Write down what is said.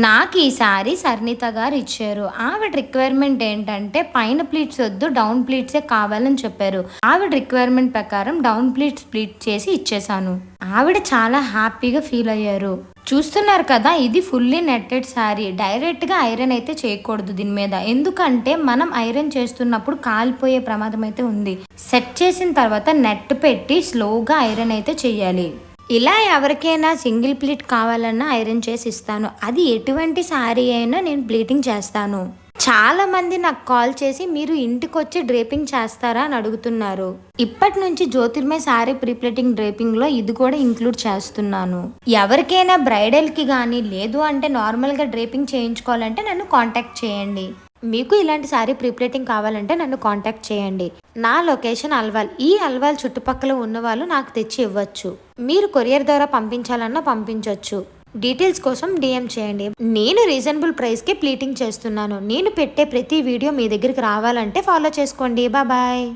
నాకు ఈ సారీ సర్నిత గారు ఇచ్చారు. ఆవిడ రిక్వైర్మెంట్ ఏంటంటే పైన ప్లీట్స్ వద్దు, డౌన్ ప్లీట్సే కావాలని చెప్పారు. ఆవిడ రిక్వైర్మెంట్ ప్రకారం డౌన్ ప్లీట్స్ ప్లీట్ చేసి ఇచ్చేసాను. ఆవిడ చాలా హ్యాపీగా ఫీల్ అయ్యారు. చూస్తున్నారు కదా, ఇది ఫుల్లీ నెట్టెడ్ శారీ. డైరెక్ట్గా ఐరన్ అయితే చేయకూడదు దీని మీద, ఎందుకంటే మనం ఐరన్ చేస్తున్నప్పుడు కాలిపోయే ప్రమాదం అయితే ఉంది. సెట్ చేసిన తర్వాత నెట్ పెట్టి స్లోగా ఐరన్ అయితే చేయాలి. ఇలా ఎవరికైనా సింగిల్ ప్లీట్ కావాలన్నా ఐరన్ చేసి ఇస్తాను. అది ఎటువంటి శారీ అయినా నేను ప్లీటింగ్ చేస్తాను. చాలా మంది నాకు కాల్ చేసి మీరు ఇంటికి వచ్చి డ్రేపింగ్ చేస్తారా అని అడుగుతున్నారు. ఇప్పటి నుంచి జ్యోతిర్మయ శారీ ప్రీప్లీటింగ్ డ్రేపింగ్ లో ఇది కూడా ఇంక్లూడ్ చేస్తున్నాను. ఎవరికైనా బ్రైడల్ కి కానీ లేదు అంటే నార్మల్ గా డ్రేపింగ్ చేయించుకోవాలంటే నన్ను కాంటాక్ట్ చేయండి. మీకు ఇలాంటి శారీ ప్రీప్లీటింగ్ కావాలంటే నన్ను కాంటాక్ట్ చేయండి. నా లొకేషన్ అల్వాల్. ఈ అల్వాల్ చుట్టుపక్కల ఉన్న వాళ్ళు నాకు తెచ్చి ఇవ్వచ్చు. మీరు కొరియర్ ద్వారా పంపించాలన్నా పంపించవచ్చు. డీటెయిల్స్ కోసం డిఎం చేయండి. నేను రీజనబుల్ ప్రైస్కి ప్లీటింగ్ చేస్తున్నాను. నేను పెట్టే ప్రతి వీడియో మీ దగ్గరికి రావాలంటే ఫాలో చేసుకోండి. బాయ్.